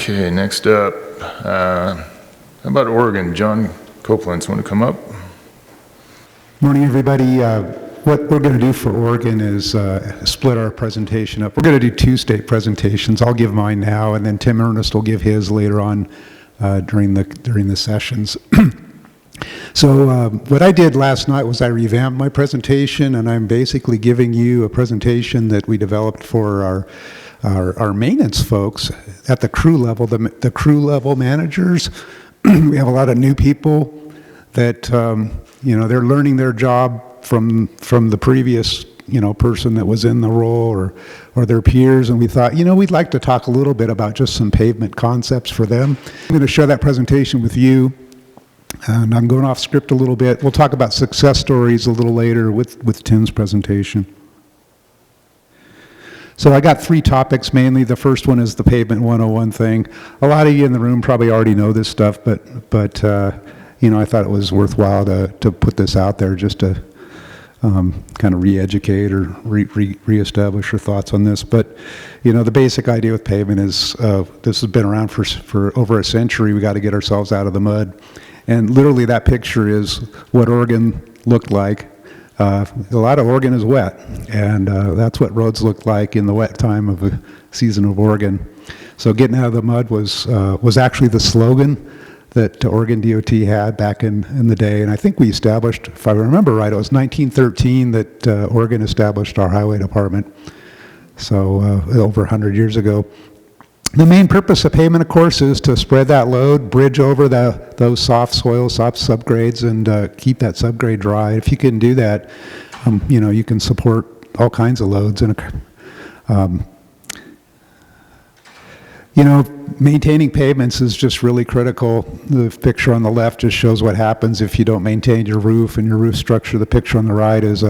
Okay, next up, how about Oregon? John Coplants, want to come up? Morning, everybody. What we're going to do for Oregon is split our presentation up. We're going to do two state presentations. I'll give mine now, and then Tim Ernest will give his later on during the sessions. So what I did last night was I revamped my presentation, and I'm basically giving you a presentation that we developed for our maintenance folks at the crew level, the crew level managers. We have a lot of new people that they're learning their job from the previous person that was in the role or their peers, and we thought we'd like to talk a little bit about just some pavement concepts for them. I'm going to share that presentation with you, and I'm going off script a little bit. We'll talk about success stories a little later with Tim's presentation. So I got three topics mainly. The first one is the Pavement 101 thing. A lot of you in the room probably already know this stuff, but I thought it was worthwhile to put this out there just to kind of re-educate or re-establish your thoughts on this. But the basic idea with pavement is this has been around for over a century. We got to get ourselves out of the mud, and literally that picture is what Oregon looked like. A lot of Oregon is wet, and that's what roads look like in the wet time of the season of Oregon. So getting out of the mud was actually the slogan that Oregon DOT had back in the day, and I think we established, if I remember right, it was 1913 that Oregon established our highway department, so over 100 years ago. The main purpose of pavement, of course, is to spread that load, bridge over those soft soils, soft subgrades, and keep that subgrade dry. If you can do that, you can support all kinds of loads. Maintaining pavements is just really critical. The picture on the left just shows what happens if you don't maintain your roof and your roof structure. The picture on the right is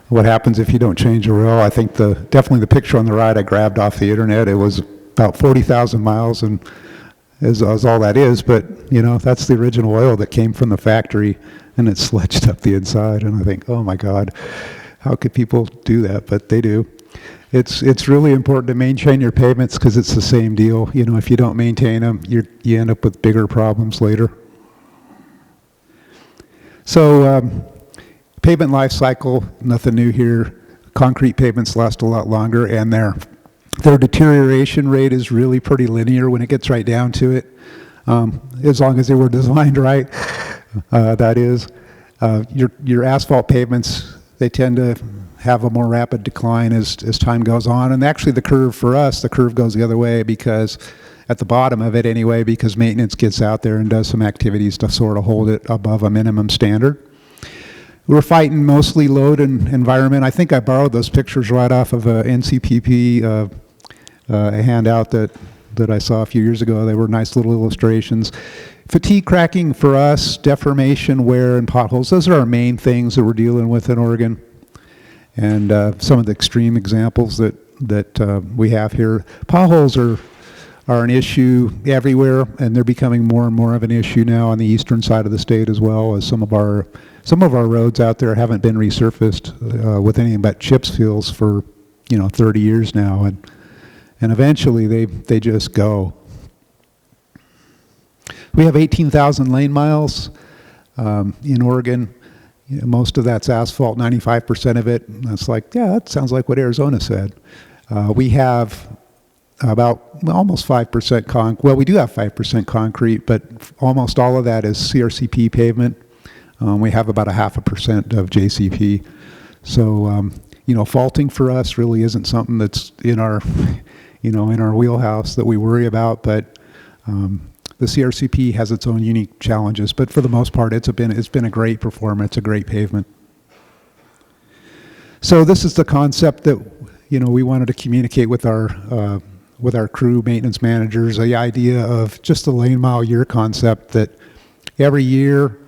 what happens if you don't change your oil. I think definitely the picture on the right I grabbed off the internet. It was about 40,000 miles, and is all that is, but that's the original oil that came from the factory, and it's sledged up the inside, and I think, oh my God, how could people do that? But they do. It's really important to maintain your pavements because it's the same deal. If you don't maintain them, you end up with bigger problems later. So pavement life cycle, nothing new here. Concrete pavements last a lot longer, and their deterioration rate is really pretty linear when it gets right down to it, as long as they were designed right. That is, your asphalt pavements, they tend to have a more rapid decline as time goes on. And actually the curve for us, the curve goes the other way, because at the bottom of it anyway, because maintenance gets out there and does some activities to sort of hold it above a minimum standard. We're fighting mostly load and environment. I think I borrowed those pictures right off of a NCPP a handout that I saw a few years ago. They were nice little illustrations. Fatigue cracking for us, deformation, wear, and potholes, those are our main things that we're dealing with in Oregon. And some of the extreme examples that we have here. Potholes are an issue everywhere, and they're becoming more and more of an issue now on the eastern side of the state as well, as some of our roads out there haven't been resurfaced with anything but chip seals for 30 years now, and eventually they just go. We have 18,000 lane miles in Oregon. Most of that's asphalt, 95% of it. That's like, yeah, that sounds like what Arizona said. We have about almost 5% well, we do have 5% concrete, but almost all of that is CRCP pavement. We have about 0.5% of JCP. So, faulting for us really isn't something that's in our, in our wheelhouse that we worry about, but the CRCP has its own unique challenges, but for the most part, it's been a great performance, a great pavement. So this is the concept that we wanted to communicate with our crew maintenance managers. The idea of just the lane mile year concept, that every year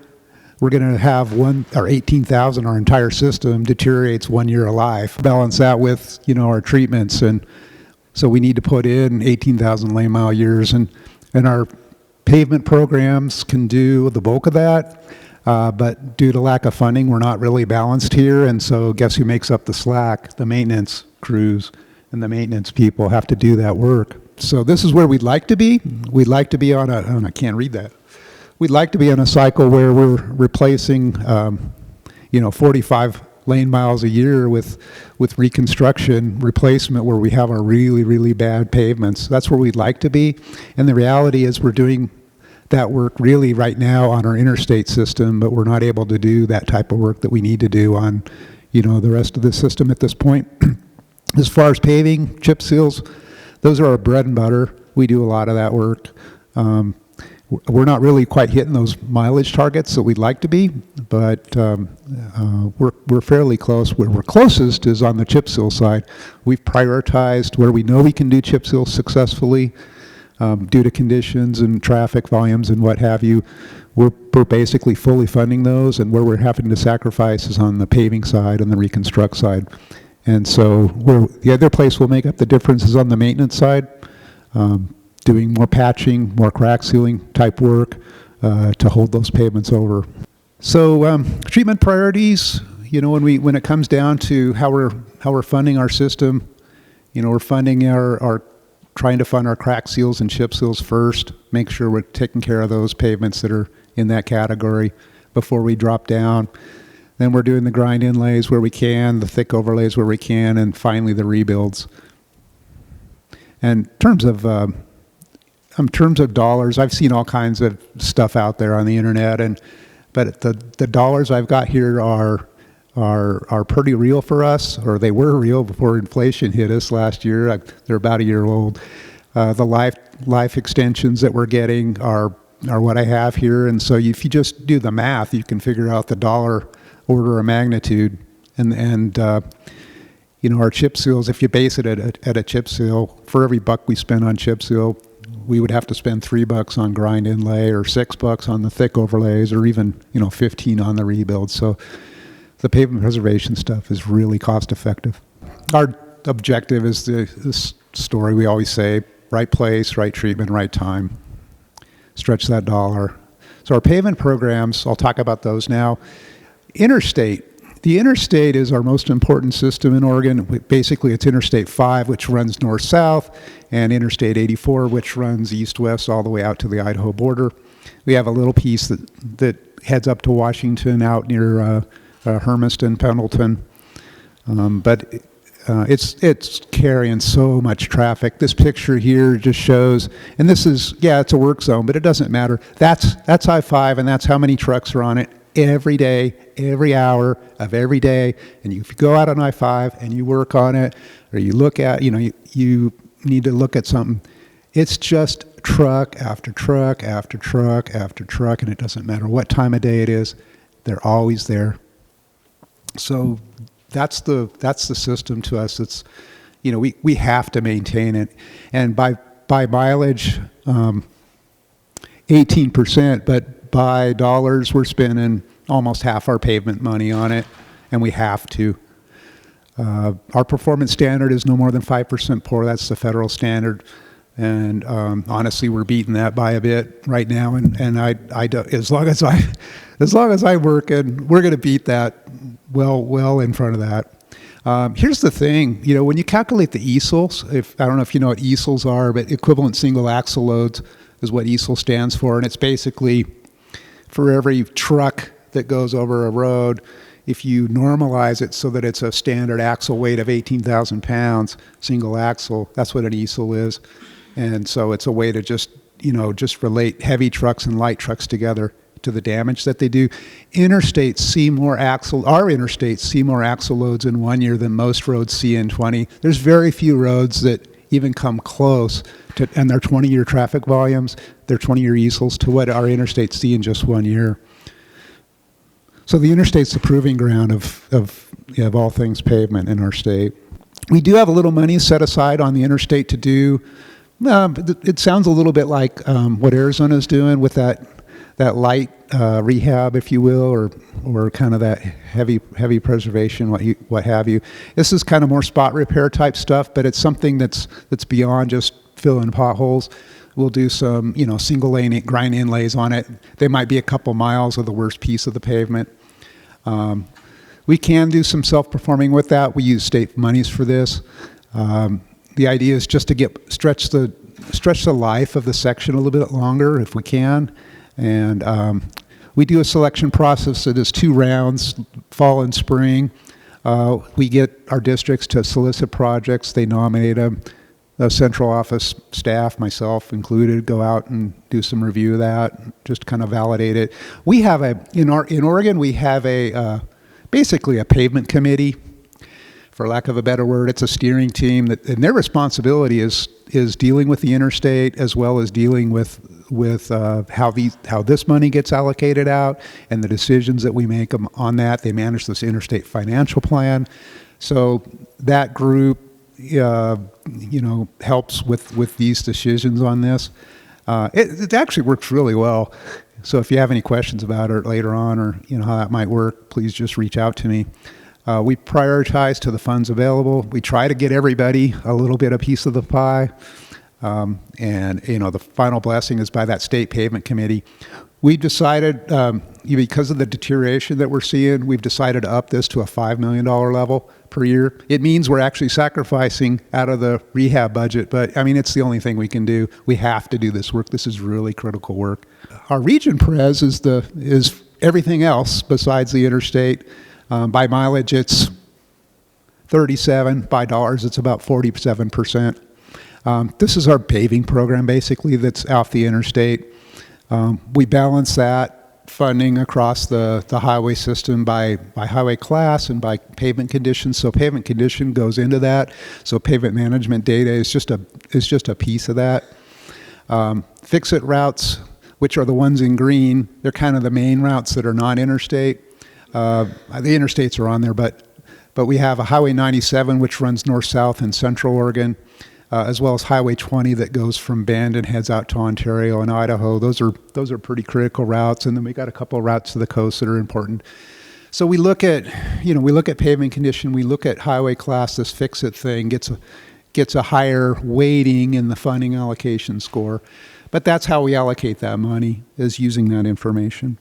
we're going to have 18,000. Our entire system deteriorates 1 year of life. Balance that with our treatments, and so we need to put in 18,000 lane mile years, and our pavement programs can do the bulk of that, but due to lack of funding, we're not really balanced here, and so guess who makes up the slack? The maintenance crews and the maintenance people have to do that work. so this is where we'd like to be. We'd like to be on a, I can't read that. We'd like to be on a cycle where we're replacing, 45 lane miles a year with reconstruction replacement where we have our really, really bad pavements. That's where we'd like to be. And the reality is we're doing that work really right now on our interstate system, but we're not able to do that type of work that we need to do on, the rest of the system at this point. As far as paving, chip seals, those are our bread and butter. We do a lot of that work. We're not really quite hitting those mileage targets that we'd like to be, but we're fairly close. Where we're closest is on the chip seal side. We've prioritized where we know we can do chip seals successfully due to conditions and traffic volumes and what have you. We're basically fully funding those, and where we're having to sacrifice is on the paving side and the reconstruct side. And so the other place we'll make up the difference is on the maintenance side. Doing more patching, more crack sealing type work to hold those pavements over. So treatment priorities, when it comes down to how we're funding our system, we're funding our trying to fund our crack seals and chip seals first. Make sure we're taking care of those pavements that are in that category before we drop down. Then we're doing the grind inlays where we can, the thick overlays where we can, and finally the rebuilds. And in terms of dollars, I've seen all kinds of stuff out there on the internet, but the dollars I've got here are pretty real for us, or they were real before inflation hit us last year. They're about a year old. The life extensions that we're getting are what I have here, and so if you just do the math, you can figure out the dollar order of magnitude, and our chip seals. If you base it at a chip seal, for every buck we spend on chip seal, we would have to spend $3 on grind inlay, or $6 on the thick overlays, or even 15 on the rebuild. So the pavement preservation stuff is really cost effective. Our objective is this story we always say: right place, right treatment, right time. Stretch that dollar. So our pavement programs, I'll talk about those now. Interstate. The interstate is our most important system in Oregon. Basically, it's Interstate 5, which runs north-south, and Interstate 84, which runs east-west all the way out to the Idaho border. We have a little piece that heads up to Washington out near Hermiston, Pendleton. But it's carrying so much traffic. This picture here just shows, and this is, it's a work zone, but it doesn't matter. That's I-5, and that's how many trucks are on it every day, every hour of every day. And if you go out on I-5 and you work on it, or you look at, you need to look at something, it's just truck after truck after truck after truck, and it doesn't matter what time of day it is, they're always there. So that's the system to us. It's, we have to maintain it. And by mileage, 18%, but by dollars, we're spending almost half our pavement money on it, and we have to. Our performance standard is no more than 5% poor. That's the federal standard, and honestly, we're beating that by a bit right now. And I do, as long as I'm working, we're going to beat that well in front of that. Here's the thing, when you calculate the easels, I don't know if you know what easels are, but equivalent single axle loads is what easel stands for, and it's basically for every truck that goes over a road, if you normalize it so that it's a standard axle weight of 18,000 pounds, single axle, that's what an easel is. And so it's a way to just relate heavy trucks and light trucks together to the damage that they do. Our interstates see more axle loads in 1 year than most roads see in 20. There's very few roads that even come close to, and their 20-year traffic volumes, their 20-year easels, to what our interstates see in just 1 year. So the interstate's the proving ground of all things pavement in our state. We do have a little money set aside on the interstate to do, it sounds a little bit like what Arizona's doing with that light rehab, if you will, or kind of that heavy preservation, what have you. This is kind of more spot repair type stuff, but it's something that's beyond just filling potholes. We'll do some, single lane grind inlays on it. They might be a couple miles of the worst piece of the pavement. We can do some self-performing with that. We use state monies for this. The idea is just to stretch the stretch the life of the section a little bit longer if we can. And we do a selection process that is 2 rounds, fall and spring. We get our districts to solicit projects. They nominate them. The central office staff, myself included, go out and do some review of that, just kind of validate it. We have in Oregon, we have basically a pavement committee, for lack of a better word. It's a steering team and their responsibility is dealing with the interstate as well as dealing with how this money gets allocated out and the decisions that we make on that. They manage this interstate financial plan. So that group, helps with these decisions on this. It actually works really well. So if you have any questions about it later on or how that might work, please just reach out to me. We prioritize to the funds available. We try to get everybody a little bit a piece of the pie. And the final blessing is by that state pavement committee. We decided, because of the deterioration that we're seeing, we've decided to up this to a $5 million level per year. It means we're actually sacrificing out of the rehab budget, but it's the only thing we can do. We have to do this work. This is really critical work. Our region Perez is everything else besides the interstate. By mileage, it's 37. By dollars, it's about 47%. This is our paving program, basically, that's off the interstate. We balance that funding across the highway system by highway class and by pavement conditions. So pavement condition goes into that. So pavement management data is just a piece of that. Fix-it routes, which are the ones in green, they're kind of the main routes that are not interstate. The interstates are on there, but we have a Highway 97, which runs north-south in Central Oregon. As well as Highway 20 that goes from Bend and heads out to Ontario and Idaho. Those are pretty critical routes, and then we got a couple of routes to the coast that are important. So we look at pavement condition, we look at highway class. This fix-it thing gets a higher weighting in the funding allocation score, but that's how we allocate that money, is using that information.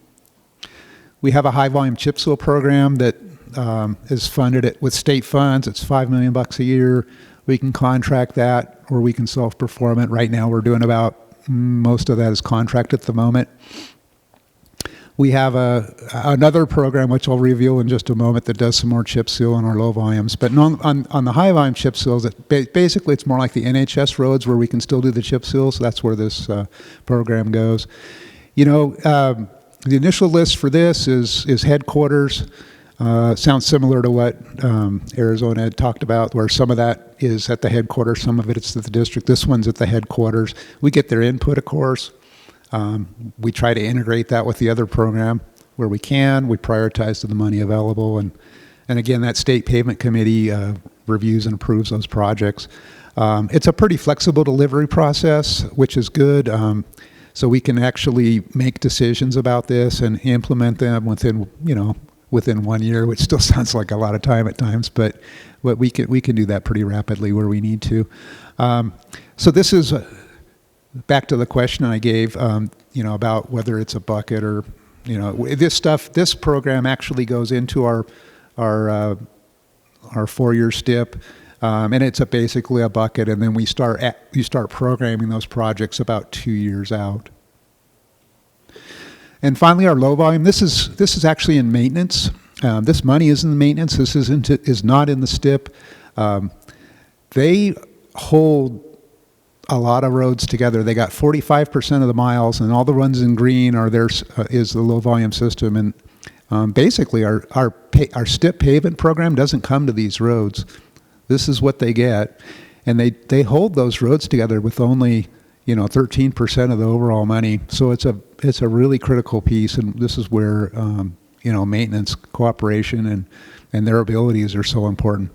We have a high volume chip seal program that is funded with state funds. It's $5 million a year. We can contract that, or we can self-perform it. Right now, we're doing most of that is contract at the moment. We have another program, which I'll reveal in just a moment, that does some more chip seal on our low volumes. But on the high volume chip seals, basically it's more like the NHS roads where we can still do the chip seals. So that's where this program goes. The initial list for this is headquarters. Sounds similar to what Arizona had talked about, where some of that is at the headquarters, some of it's at the district. This one's at the headquarters. We get their input, of course. We try to integrate that with the other program where we can. We prioritize to the money available. And again, that state pavement committee reviews and approves those projects. It's a pretty flexible delivery process, which is good. So we can actually make decisions about this and implement them within 1 year, which still sounds like a lot of time at times, but we can do that pretty rapidly where we need to. So this is back to the question I gave, about whether it's a bucket or, this program actually goes into our 4-year STIP, and it's basically a bucket, and then you start programming those projects about 2 years out. And finally, our low volume. This is actually in maintenance. This money is in the maintenance. This is not in the STIP. They hold a lot of roads together. They got 45% of the miles, and all the runs in green is the low volume system. And basically, our STIP pavement program doesn't come to these roads. This is what they get, and they hold those roads together with only 13% of the overall money. So it's a really critical piece, and this is where maintenance, cooperation, and their abilities are so important.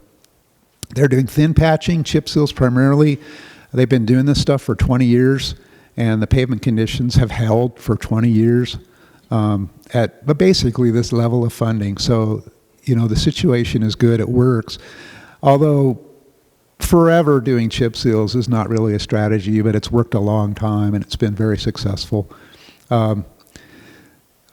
They're doing thin patching, chip seals primarily. They've been doing this stuff for 20 years, and the pavement conditions have held for 20 years but basically this level of funding. So the situation is good. It works, although forever doing chip seals is not really a strategy, but it's worked a long time and it's been very successful.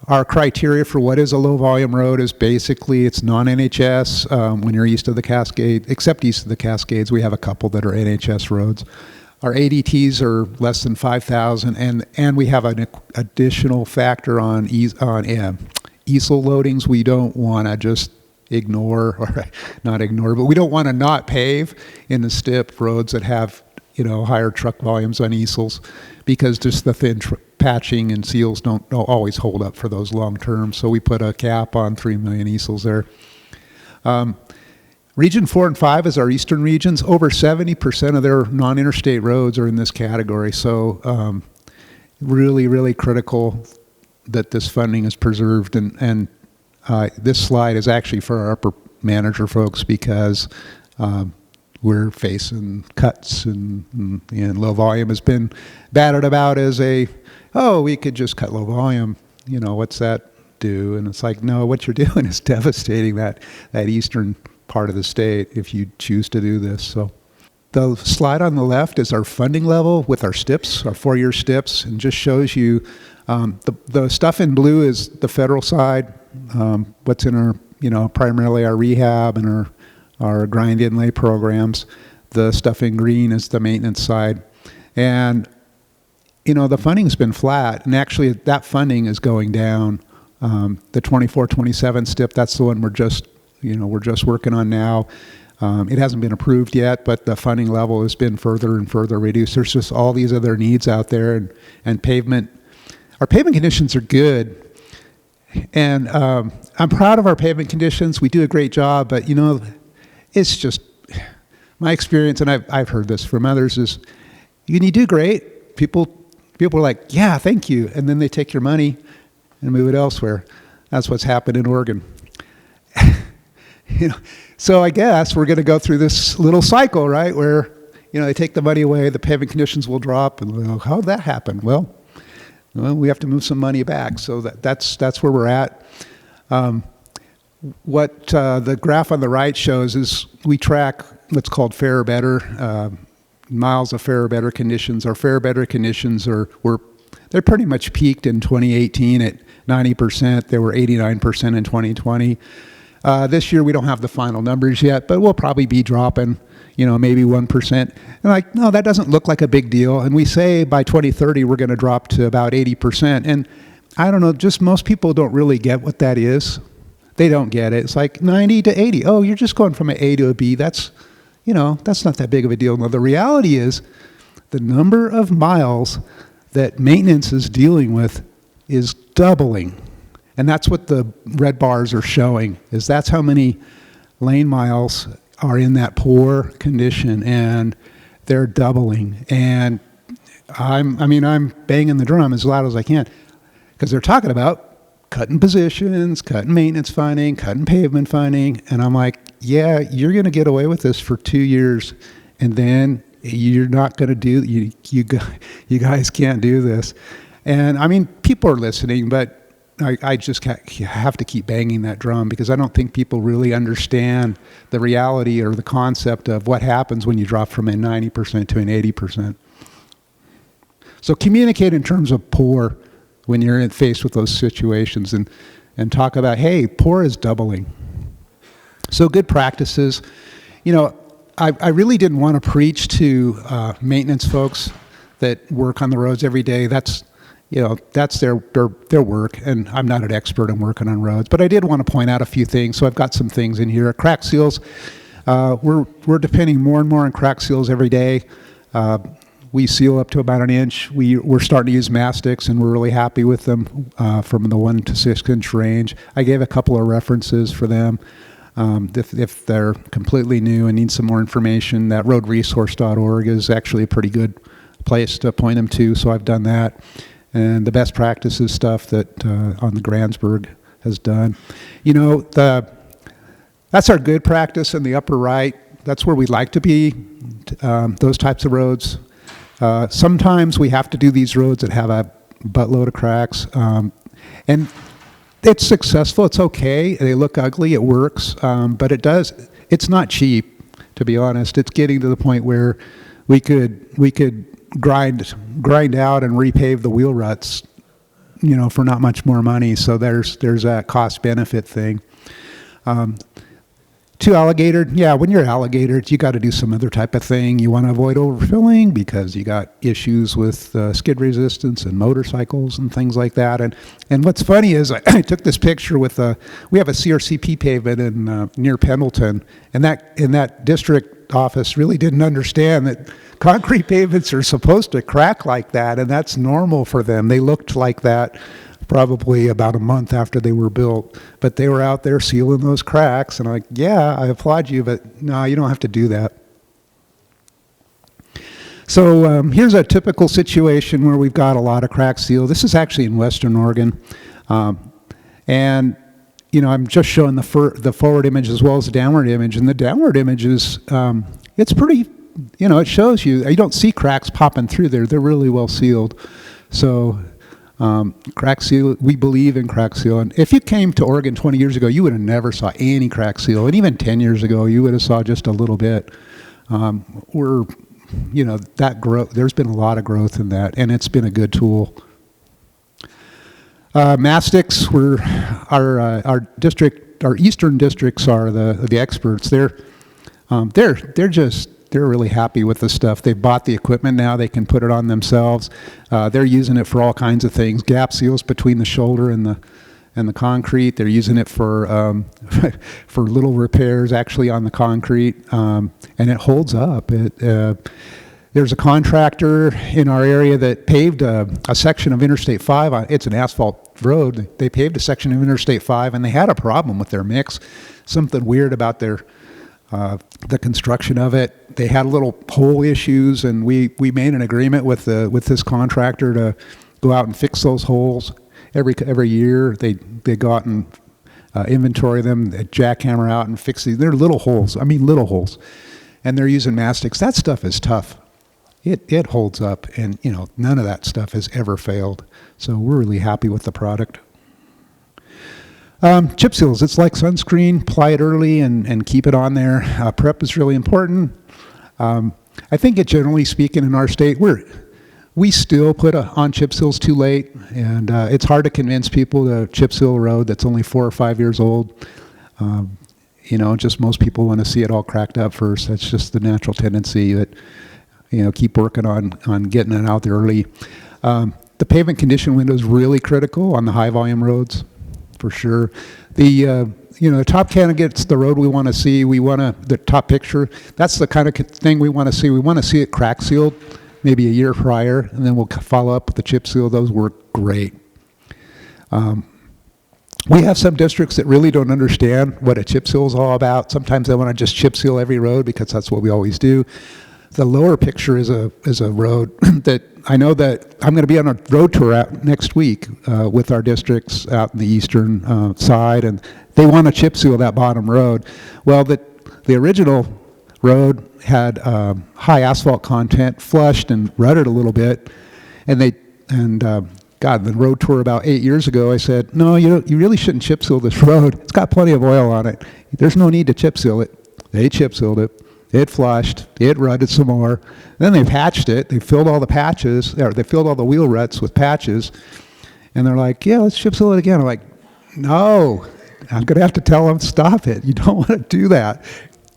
Our criteria for what is a low volume road is basically it's non-NHS when you're east of the Cascade, except east of the Cascades. We have a couple that are NHS roads. our ADTs are less than 5,000, and we have an additional factor on easel loadings. We don't want to just ignore, or not ignore, but we don't want to not pave in the STIP roads that have, higher truck volumes on easels, because just the thin patching and seals don't always hold up for those long term. So we put a cap on 3 million easels there. Region 4 and 5 is our eastern regions. Over 70% of their non-interstate roads are in this category. So really, really critical that this funding is preserved. And this slide is actually for our upper manager folks, because we're facing cuts, and low volume has been batted about as we could just cut low volume. What's that do? And it's like, no, what you're doing is devastating that eastern part of the state if you choose to do this. So the slide on the left is our funding level with our STIPs, our 4-year STIPs, and just shows you the stuff in blue is the federal side, what's in our, primarily our rehab and our grind inlay programs. The stuff in green is the maintenance side. And, the funding's been flat, and actually that funding is going down. The 24-27 STIP, that's the one we're just working on now. It hasn't been approved yet, but the funding level has been further and further reduced. There's just all these other needs out there, and pavement. Our pavement conditions are good, and I'm proud of our pavement conditions. We do a great job, but it's just my experience, and I've heard this from others, is when you do great, people are like, yeah, thank you, and then they take your money and move it elsewhere. That's what's happened in Oregon. So I guess we're going to go through this little cycle, right, where they take the money away, the pavement conditions will drop, and how did that happen? Well, we have to move some money back. So that's where we're at. What the graph on the right shows is we track what's called fair or better, miles of fair or better conditions. Our fair or better conditions they're pretty much peaked in 2018 at 90%. They were 89% in 2020. This year we don't have the final numbers yet, but we'll probably be dropping, maybe 1%. And no, that doesn't look like a big deal. And we say by 2030 we're going to drop to about 80%. And I don't know, just most people don't really get what that is. They don't get it. It's like 90 to 80. Oh, you're just going from an A to a B. That's not that big of a deal. Now, the reality is the number of miles that maintenance is dealing with is doubling. And that's what the red bars are showing, is that's how many lane miles are in that poor condition, and they're doubling. And I'm banging the drum as loud as I can, because they're talking about cutting positions, cutting maintenance funding, cutting pavement funding, and I'm like, yeah, you're going to get away with this for 2 years, and then you're not going to do, you guys can't do this. And people are listening, but I just have to keep banging that drum, because I don't think people really understand the reality or the concept of what happens when you drop from a 90% to an 80%. So communicate in terms of poor when you're faced with those situations, and talk about, hey, poor is doubling. So good practices. I really didn't want to preach to maintenance folks that work on the roads every day. That's their work, and I'm not an expert in working on roads, but I did want to point out a few things. So I've got some things in here. Crack seals, we're depending more and more on crack seals every day. We seal up to about an inch. We're starting to use mastics, and we're really happy with them from the 1 to 6 inch range. I gave a couple of references for them. If they're completely new and need some more information, that roadresource.org is actually a pretty good place to point them to, so I've done that. And the best practices stuff that on the Gransburg has done. That's our good practice in the upper right. That's where we'd like to be, those types of roads. Sometimes we have to do these roads that have a buttload of cracks. And it's successful, it's okay, they look ugly, it works, but it's not cheap, to be honest. It's getting to the point where we could grind out and repave the wheel ruts, for not much more money. So there's that cost benefit thing. To alligator, yeah, when you're alligator, you got to do some other type of thing. You want to avoid overfilling because you got issues with skid resistance and motorcycles and things like that. And what's funny is I took this picture with we have a CRCP pavement in near Pendleton, and that district office really didn't understand that concrete pavements are supposed to crack like that, and that's normal for them. They looked like that probably about a month after they were built, but they were out there sealing those cracks, and I'm like, yeah, I applaud you, but no, you don't have to do that. So here's a typical situation where we've got a lot of crack seal. This is actually in Western Oregon, and I'm just showing the forward image as well as the downward image, and the downward image is it's pretty, it shows you don't see cracks popping through there. They're really well sealed. So crack seal, we believe in crack seal. And if you came to Oregon 20 years ago, you would have never saw any crack seal. And even 10 years ago, you would have saw just a little bit. That growth, there's been a lot of growth in that, and it's been a good tool. Mastics, our district, our eastern districts are the experts. They're really happy with the stuff. They've bought the equipment now. They can put it on themselves. They're using it for all kinds of things. Gap seals between the shoulder and the concrete. They're using it for for little repairs actually on the concrete, and it holds up. There's a contractor in our area that paved a section of Interstate 5. It's an asphalt road. They paved a section of Interstate 5, and they had a problem with their mix. Something weird about the construction of it. They had little hole issues, and we made an agreement with this contractor to go out and fix those holes every year. They go out and inventory them, they jackhammer out and fix these. They're little holes. I mean little holes, and they're using mastics. That stuff is tough. It holds up, and none of that stuff has ever failed. So we're really happy with the product. Chip seals, it's like sunscreen. Apply it early and keep it on there. Prep is really important. I think generally speaking in our state, we still put on chip seals too late, and it's hard to convince people to chip seal a road that's only 4 or 5 years old. Just most people want to see it all cracked up first. That's just the natural tendency that, keep working on getting it out there early. The pavement condition window is really critical on the high volume roads, for sure. The top candidate's the road we want to see. The top picture, that's the kind of thing we want to see. We want to see it crack sealed maybe a year prior, and then we'll follow up with the chip seal. Those work great. We have some districts that really don't understand what a chip seal is all about. Sometimes they want to just chip seal every road because that's what we always do. The lower picture is a road that I know that I'm going to be on a road tour out next week with our districts out in the eastern side, and they want to chip seal that bottom road. Well, the original road had high asphalt content, flushed and rutted a little bit, God, the road tour about 8 years ago, I said, no, you really shouldn't chip seal this road. It's got plenty of oil on it. There's no need to chip seal it. They chip sealed it. It flushed, it rutted some more. Then they patched it. They filled all the patches, or they filled all the wheel ruts with patches. And they're like, yeah, let's chip seal it again. I'm like, no, I'm going to have to tell them, stop it. You don't want to do that.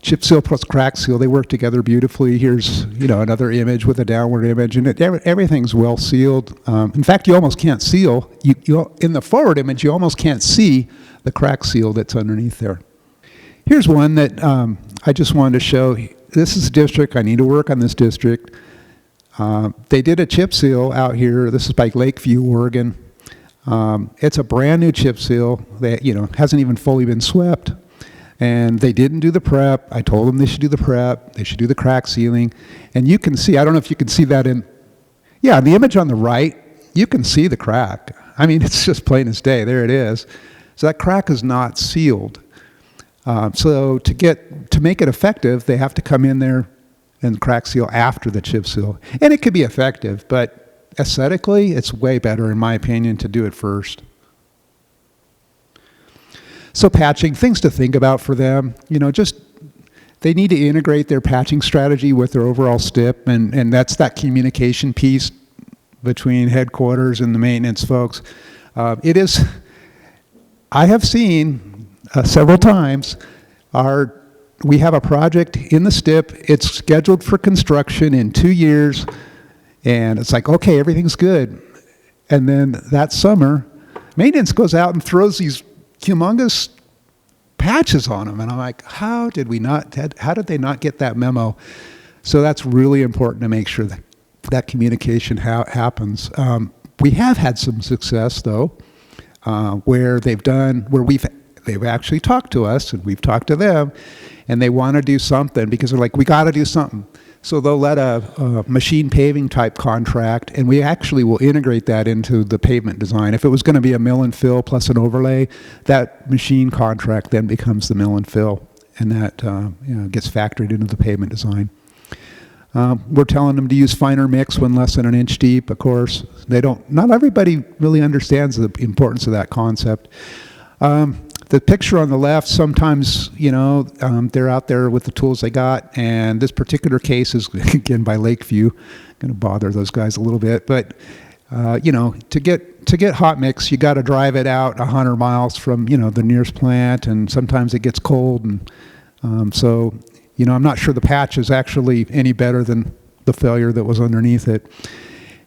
Chip seal plus crack seal, they work together beautifully. Here's, another image with a downward image, and everything's well sealed. In fact, you almost can't seal. In the forward image, you almost can't see the crack seal that's underneath there. Here's one that I just wanted to show. This is a district. I need to work on this district. They did a chip seal out here. This is by Lakeview, Oregon. It's a brand new chip seal that hasn't even fully been swept, and they didn't do the prep. I told them they should do the prep. They should do the crack sealing, and you can see. I don't know if you can see that in the image on the right. You can see the crack. I mean, it's just plain as day. There it is. So that crack is not sealed. So to make it effective, they have to come in there and crack seal after the chip seal. And it could be effective, but aesthetically, it's way better, in my opinion, to do it first. So patching, things to think about for them, they need to integrate their patching strategy with their overall STIP, and that's that communication piece between headquarters and the maintenance folks. I have seen several times our we have a project in the STIP. It's scheduled for construction in 2 years, and it's like, okay, everything's good. And then that summer, maintenance goes out and throws these humongous patches on them, and I'm like, how did they not get that memo? So that's really important to make sure that that communication happens. We have had some success though, where they've actually talked to us and we've talked to them, and they want to do something because they're like, we got to do something. So they'll let a machine paving type contract, and we actually will integrate that into the pavement design. If it was going to be a mill and fill plus an overlay, that machine contract then becomes the mill and fill, and that gets factored into the pavement design. We're telling them to use finer mix when less than an inch deep, of course. Not everybody really understands the importance of that concept. The picture on the left, sometimes, they're out there with the tools they got, and this particular case is, again, by Lakeview. Going to bother those guys a little bit, but, to get hot mix, you got to drive it out 100 miles from, the nearest plant, and sometimes it gets cold, and so, I'm not sure the patch is actually any better than the failure that was underneath it.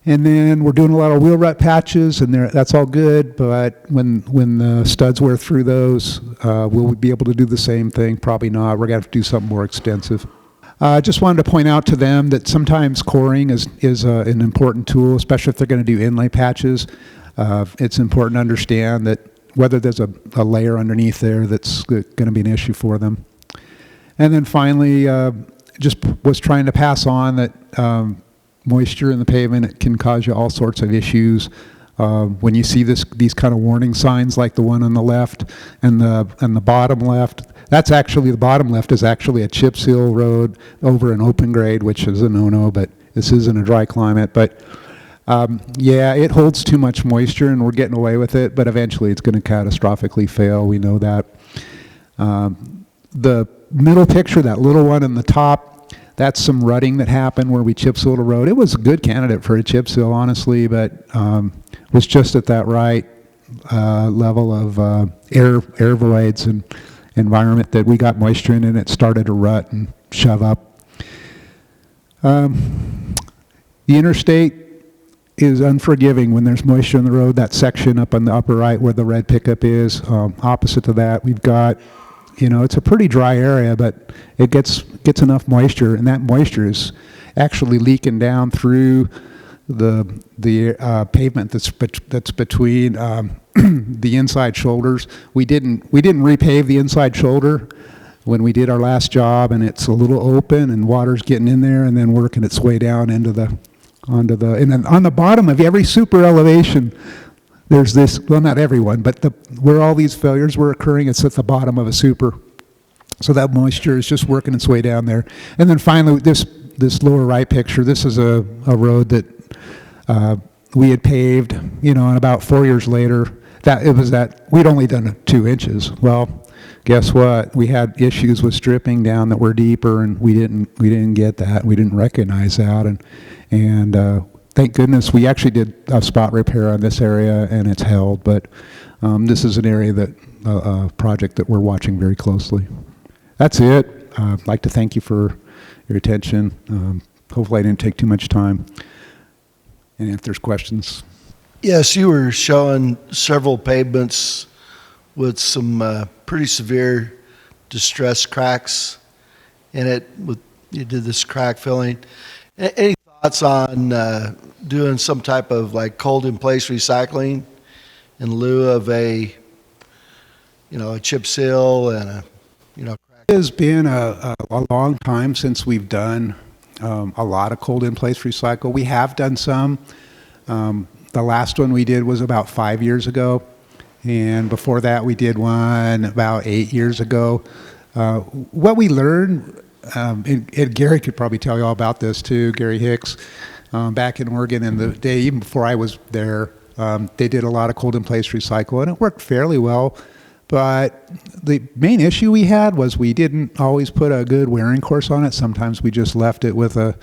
And then we're doing a lot of wheel rut patches, and that's all good, but when the studs wear through those, will we be able to do the same thing? Probably not. We're going to have to do something more extensive. I just wanted to point out to them that sometimes coring is an important tool, especially if they're going to do inlay patches. It's important to understand that whether there's a layer underneath there that's going to be an issue for them. And then finally, just was trying to pass on that moisture in the pavement can cause you all sorts of issues. When you see these kind of warning signs like the one on the left and the bottom left, the bottom left is actually a chip seal road over an open grade, which is a no-no, but this is in a dry climate. But it holds too much moisture and we're getting away with it, but eventually it's going to catastrophically fail. We know that. The middle picture, that little one in the top, that's some rutting that happened where we chip sealed a road. It was a good candidate for a chip seal, honestly, but was just at that right level of air voids and environment that we got moisture in, and it started to rut and shove up. The interstate is unforgiving when there's moisture in the road. That section up on the upper right where the red pickup is, opposite to that, we've got, it's a pretty dry area, but it gets enough moisture, and that moisture is actually leaking down through the pavement that's between the inside shoulders. We didn't repave the inside shoulder when we did our last job, and it's a little open, and water's getting in there and then working its way down and then on the bottom of every super elevation, there's this, well, not everyone, but where all these failures were occurring, it's at the bottom of a super. So that moisture is just working its way down there. And then finally, this lower right picture, this is a road that we had paved, and about 4 years later, we'd only done 2 inches. Well, guess what? We had issues with stripping down that were deeper, and we didn't get that. We didn't recognize that, and thank goodness we actually did a spot repair on this area, and it's held. But this is an area a project that we're watching very closely. That's it. I'd like to thank you for your attention. Hopefully I didn't take too much time. And if there's questions. Yes, you were showing several pavements with some pretty severe distress cracks in it. You did this crack filling. Any thoughts on doing some type of like cold in place recycling in lieu of a chip seal and a crack? It has been a long time since we've done a lot of cold in place recycle. We have done some. The last one we did was about 5 years ago, and before that we did one about 8 years ago. What we learned, and Gary could probably tell you all about this too, Gary Hicks, back in Oregon in the day, even before I was there, they did a lot of cold in place recycle, and it worked fairly well. But the main issue we had was we didn't always put a good wearing course on it. Sometimes we just left it without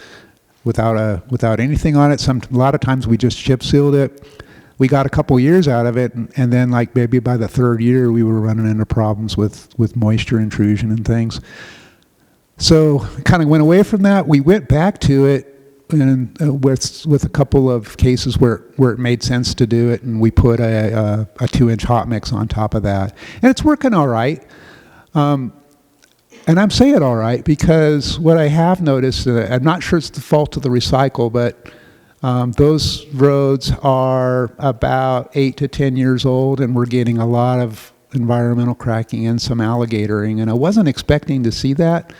anything on it. A lot of times we just chip sealed it. We got a couple years out of it, and then maybe by the 3rd year we were running into problems with moisture intrusion and things. So kind of went away from that. We went back to it and with a couple of cases where it made sense to do it, and we put a 2-inch hot mix on top of that. And it's working all right. And I'm saying all right because what I have noticed, I'm not sure it's the fault of the recycle, but those roads are about 8 to 10 years old, and we're getting a lot of environmental cracking and some alligatoring. And I wasn't expecting to see that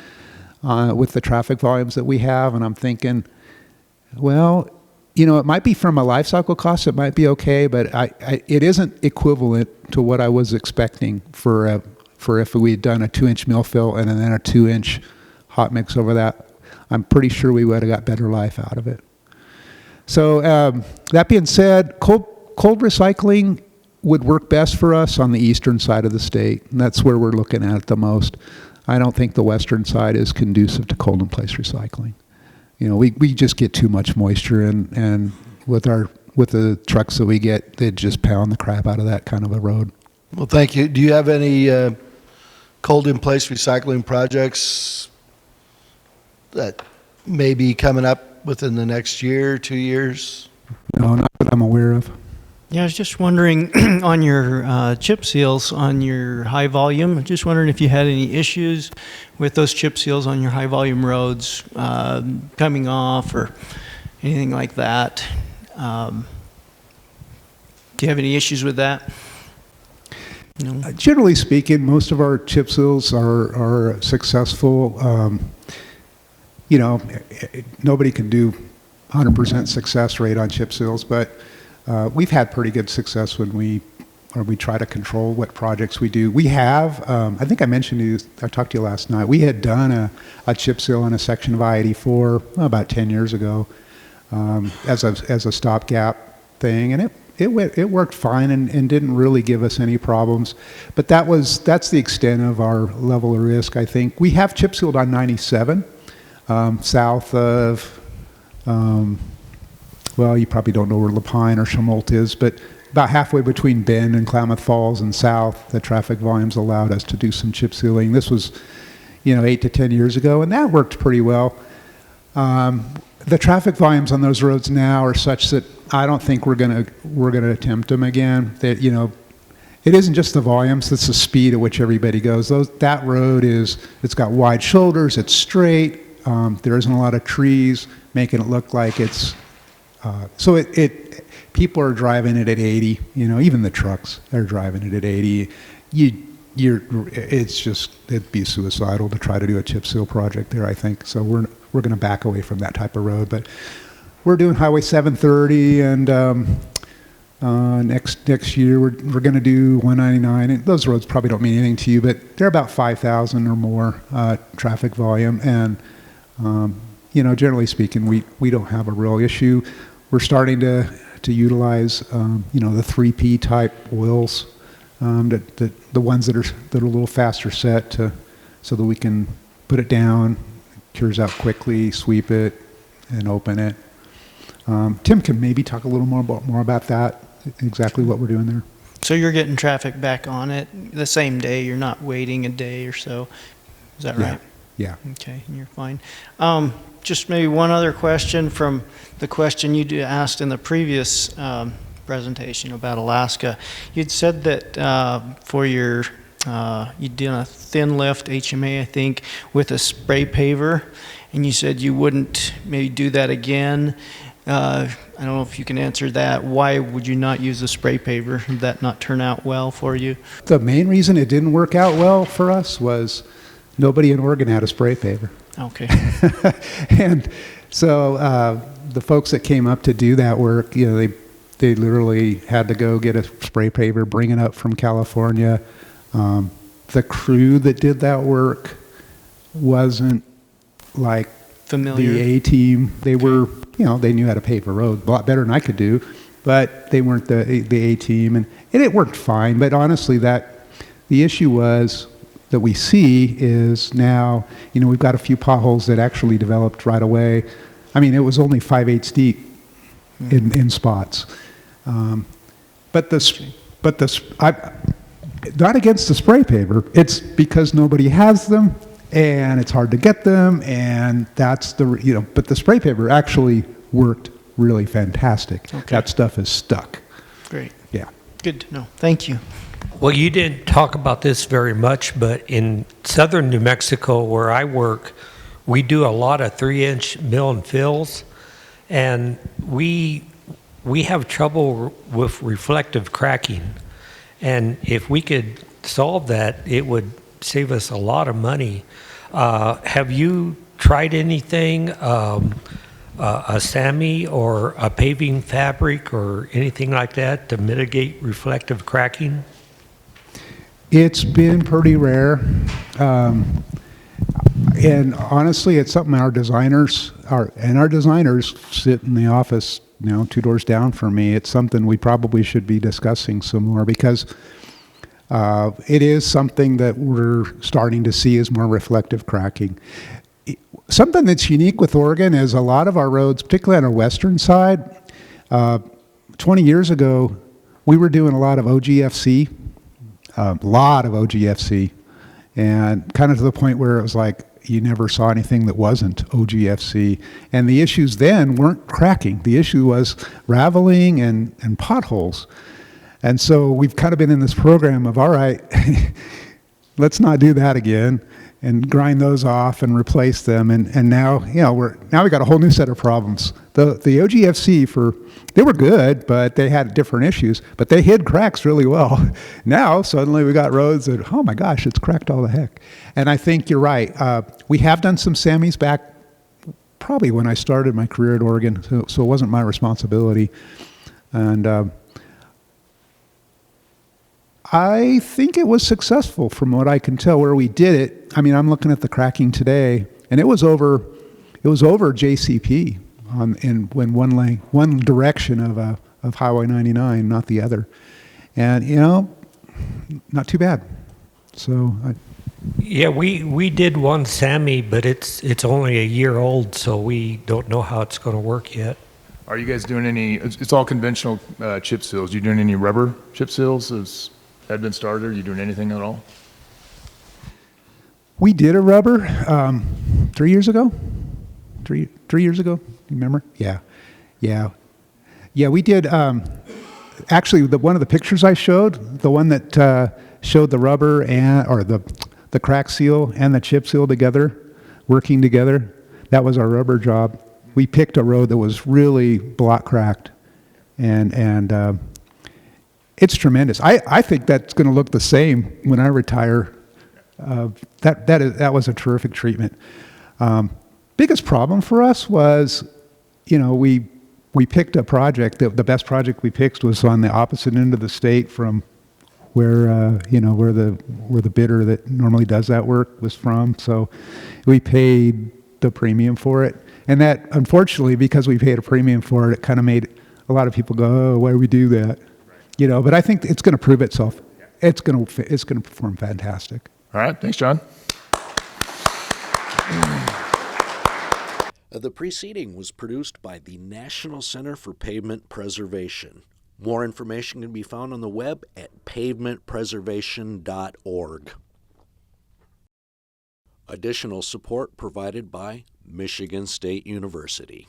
with the traffic volumes that we have. And I'm thinking, well, you know, it might be from a life cycle cost, it might be okay, but it isn't equivalent to what I was expecting for if we had done a 2-inch mill fill and then a 2-inch hot mix over that. I'm pretty sure we would have got better life out of it. So that being said, cold recycling would work best for us on the eastern side of the state, and that's where we're looking at it the most. I don't think the western side is conducive to cold in place recycling. You know, we just get too much moisture, and with the trucks that we get, they just pound the crap out of that kind of a road. Well, thank you. Do you have any cold in place recycling projects that may be coming up within the next year, 2 years? No, not that I'm aware of. Yeah, I was just wondering on your chip seals on your high volume, just wondering if you had any issues with those chip seals on your high volume roads coming off or anything like that. Do you have any issues with that? No. Generally speaking, most of our chip seals are successful. You know, nobody can do 100% success rate on chip seals, but we've had pretty good success when we try to control what projects we do. We have, I think I mentioned to you, I talked to you last night, we had done a chip seal on a section of I-84 about 10 years ago as a stopgap thing, and it worked fine and didn't really give us any problems. But that's the extent of our level of risk, I think. We have chip sealed on 97 south of, well, you probably don't know where Lapine or Chamult is, but about halfway between Bend and Klamath Falls and south, the traffic volumes allowed us to do some chip sealing. This was, 8 to 10 years ago, and that worked pretty well. The traffic volumes on those roads now are such that I don't think we're gonna attempt them again. That it isn't just the volumes; it's the speed at which everybody goes. That road it's got wide shoulders, it's straight. There isn't a lot of trees making it look like it's. So people are driving it at 80. Even the trucks are driving it at 80. It'd be suicidal to try to do a chip seal project there, I think. So we're going to back away from that type of road. But we're doing Highway 730, and next year we're going to do 199. And those roads probably don't mean anything to you, but they're about 5,000 or more traffic volume. And generally speaking, we don't have a real issue. We're starting to utilize the 3P type oils. The ones that are a little faster set so that we can put it down, cures out quickly, sweep it, and open it. Tim can maybe talk a little more about that, exactly what we're doing there. So you're getting traffic back on it the same day. You're not waiting a day or so. Is that right? Yeah. Okay, you're fine. Just maybe one other question from the question you asked in the previous presentation about Alaska. You'd said that for your, you'd done a thin lift HMA, I think, with a spray paver, and you said you wouldn't maybe do that again. I don't know if you can answer that. Why would you not use a spray paver? Did that not turn out well for you? The main reason it didn't work out well for us was nobody in Oregon had a spray paver. Okay. And so the folks that came up to do that work, they literally had to go get a spray paver, bring it up from California. The crew that did that work wasn't like Familiar. the A-team. They were, they knew how to pave a road a lot better than I could do, but they weren't the A-team. And it worked fine, but honestly, the issue was that we see is now, we've got a few potholes that actually developed right away. I mean, it was only 5/8 deep in spots. I'm not against the spray paver. It's because nobody has them, and it's hard to get them, and that's but the spray paper actually worked really fantastic. Okay. That stuff is stuck. Great. Yeah. Good to know. Thank you. Well, you didn't talk about this very much, but in southern New Mexico, where I work, we do a lot of 3-inch mill and fills, and we have trouble with reflective cracking. And if we could solve that, it would save us a lot of money. Have you tried anything, a SAMI or a paving fabric or anything like that to mitigate reflective cracking? It's been pretty rare. And honestly, it's something our designers sit in the office, 2 doors down from me. It's something we probably should be discussing some more, because it is something that we're starting to see as more reflective cracking. Something that's unique with Oregon is a lot of our roads, particularly on our western side, 20 years ago, we were doing a lot of OGFC, and kind of to the point where it was like you never saw anything that wasn't OGFC. And the issues then weren't cracking. The issue was raveling and potholes. And so we've kind of been in this program of, all right, let's not do that again, and grind those off and replace them. And now, we got a whole new set of problems. The OGFC they were good, but they had different issues, but they hid cracks really well. Now, suddenly we got roads that, oh my gosh, it's cracked all the heck. And I think you're right. We have done some SAMIs back probably when I started my career at Oregon, so it wasn't my responsibility. And I think it was successful from what I can tell where we did it. I mean, I'm looking at the cracking today, and it was over JCP in one direction of Highway 99, not the other. And not too bad. So Yeah, we did one SAMI, but it's only a year old, so we don't know how it's going to work yet. Are you guys doing any, it's all conventional chip seals. You doing any rubber chip seals? Had been started? Are you doing anything at all? we did a rubber 3 years ago. 3 years ago. You remember? Yeah. We did. Actually, one of the pictures I showed, the one that showed the rubber or the crack seal and the chip seal together, working together. That was our rubber job. We picked a road that was really block cracked, and it's tremendous. I think that's going to look the same when I retire. That was a terrific treatment. Biggest problem for us was, we picked a project. The best project we picked was on the opposite end of the state from where the bidder that normally does that work was from. So we paid the premium for it, and that, unfortunately, because we paid a premium for it, it kind of made a lot of people go, "Oh, why do we do that?" But I think it's going to prove itself. It's going to perform fantastic. All right, thanks, John. The preceding was produced by the National Center for Pavement Preservation. More information can be found on the web at pavementpreservation.org. Additional support provided by Michigan State University.